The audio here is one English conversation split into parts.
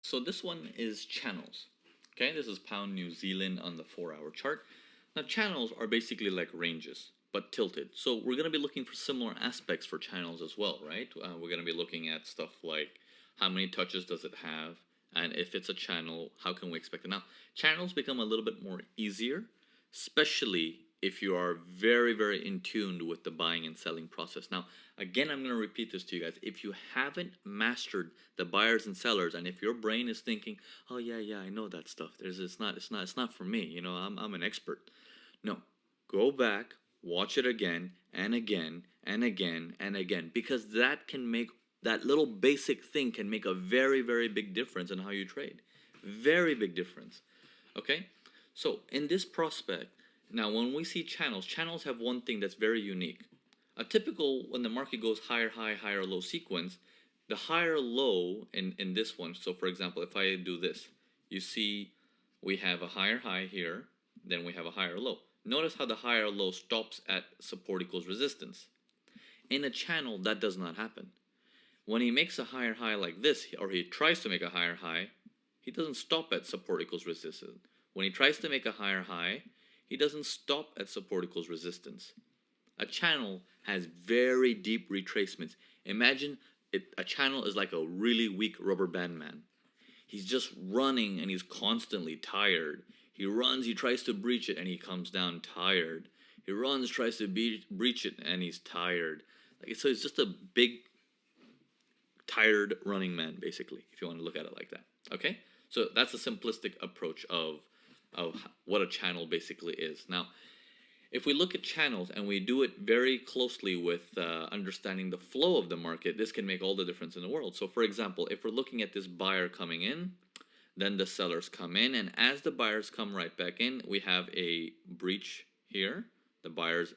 So this one is channels. Okay, this is pound New Zealand on the 4-hour chart. Now channels are basically like ranges, but tilted. So we're going to be looking for similar aspects for channels as well, right? We're going to be looking at stuff like how many touches does it have, and if it's a channel, how can we expect it? Now, channels become a little bit more easier, especially if you are very, very in tune with the buying and selling process. Now, again, I'm going to repeat this to you guys. If you haven't mastered the buyers and sellers, and if your brain is thinking, "Oh yeah, I know that stuff. It's not for me. You know, I'm an expert." No, go back, watch it again and again and again and again, because that little basic thing can make a very, very big difference in how you trade. Very big difference. Okay? So in this prospect, now when we see channels, channels have one thing that's very unique. A typical, when the market goes higher high, higher low sequence, the higher low in this one, so for example, if I do this, you see we have a higher high here, then we have a higher low. Notice how the higher low stops at support equals resistance. In a channel, that does not happen. When he makes a higher high like this, or he tries to make a higher high, he doesn't stop at support equals resistance. When he tries to make a higher high, he doesn't stop at support equals resistance. A channel has very deep retracements. Imagine a channel is like a really weak rubber band man. He's just running and he's constantly tired. He runs, he tries to breach it and he comes down tired. He runs, tries to breach it and he's tired. So it's just a big, tired running man, basically, if you want to look at it like that. Okay? So that's a simplistic approach of what a channel basically is. Now, if we look at channels and we do it very closely with understanding the flow of the market, this can make all the difference in the world. So for example, if we're looking at this buyer coming in, then the sellers come in, and as the buyers come right back in, we have a breach here. The buyers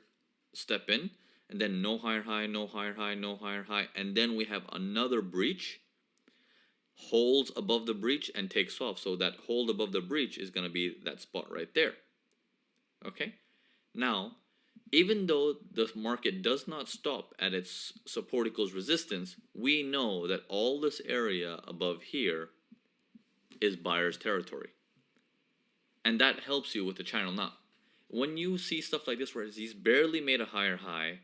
step in, and then no higher high, no higher high, no higher high, and then we have another breach, holds above the breach and takes off. So that hold above the breach is going to be that spot right there. Okay? Now, even though the market does not stop at its support equals resistance, we know that all this area above here is buyer's territory. And that helps you with the channel. Now, when you see stuff like this where he's barely made a higher high,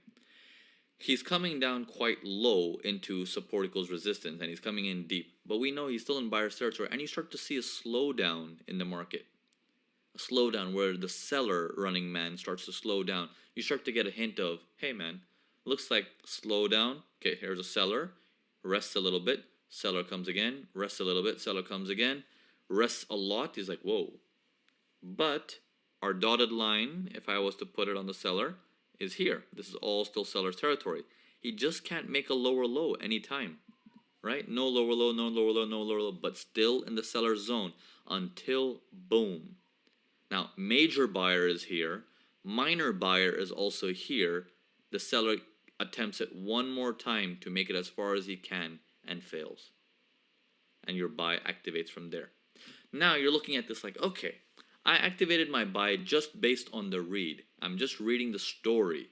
he's coming down quite low into support equals resistance, and he's coming in deep. But we know he's still in buyer's territory, and you start to see a slowdown in the market. A slowdown where the seller running man starts to slow down. You start to get a hint of, hey man, looks like slow down. Okay, here's a seller, rests a little bit, seller comes again, rests a little bit, seller comes again, rests a lot. He's like, whoa. But our dotted line, if I was to put it on the seller, is here. This is all still seller's territory. He just can't make a lower low anytime, right? No lower low, no lower low, no lower low, but still in the seller's zone until boom. Now, major buyer is here. Minor buyer is also here. The seller attempts it one more time to make it as far as he can and fails. And your buy activates from there. Now you're looking at this like, okay, I activated my buy just based on the read. I'm just reading the story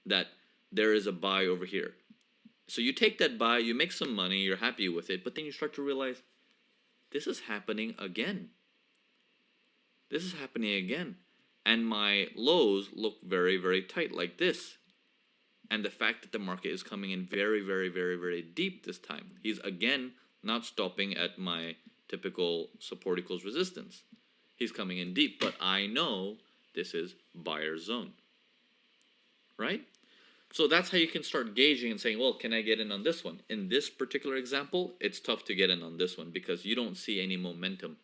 that there is a buy over here. So you take that buy, you make some money, you're happy with it, but then you start to realize this is happening again. This is happening again. And my lows look very, very tight like this. And the fact that the market is coming in very, very, very, very deep this time. He's again not stopping at my typical support equals resistance. He's coming in deep, but I know this is buyer zone. Right? So that's how you can start gauging and saying, well, can I get in on this one? In this particular example, it's tough to get in on this one because you don't see any momentum.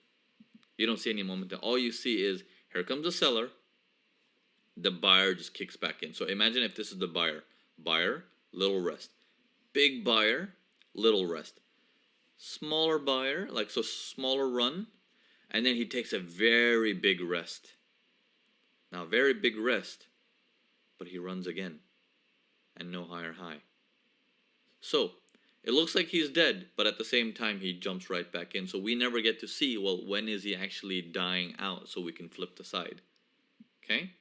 You don't see any momentum. All you see is, here comes the seller. The buyer just kicks back in. So imagine if this is the buyer. Buyer, little rest. Big buyer, little rest. Smaller buyer, like so smaller run. And then he takes a very big rest. Now, very big rest. But he runs again. And no higher high. So, it looks like he's dead, but at the same time, he jumps right back in. So we never get to see, well, when is he actually dying out so we can flip the side. Okay?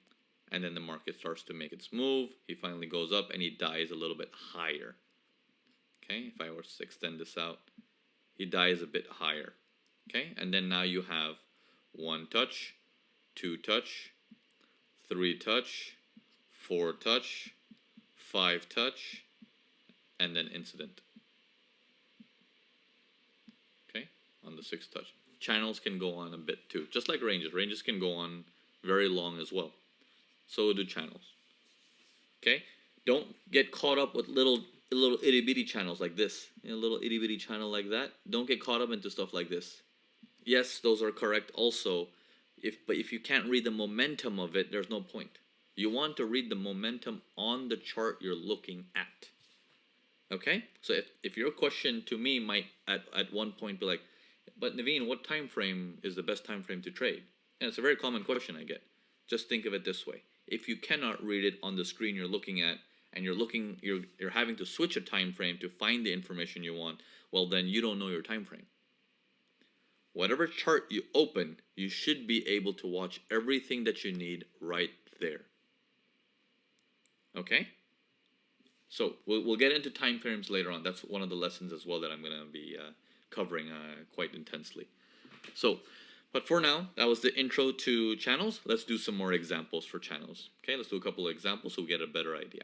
And then the market starts to make its move. He finally goes up and he dies a little bit higher. Okay? If I were to extend this out, he dies a bit higher. Okay, and then now you have 1 touch, 2 touch, 3 touch, 4 touch, 5 touch, and then incident. Okay, on the 6th touch. Channels can go on a bit too, just like ranges. Ranges can go on very long as well. So do channels. Okay, don't get caught up with little itty bitty channels like this. A little itty bitty channel like that. Don't get caught up into stuff like this. Yes, those are correct also. But if you can't read the momentum of it, there's no point. You want to read the momentum on the chart you're looking at. Okay? So if your question to me might at one point be like, but Naveen, what time frame is the best time frame to trade? And it's a very common question I get. Just think of it this way. If you cannot read it on the screen you're looking at, and you're having to switch a time frame to find the information you want, well then you don't know your time frame. Whatever chart you open, you should be able to watch everything that you need right there. Okay? So we'll get into time frames later on. That's one of the lessons as well that I'm going to be covering quite intensely. So, but for now, that was the intro to channels. Let's do some more examples for channels. Okay, let's do a couple of examples so we get a better idea.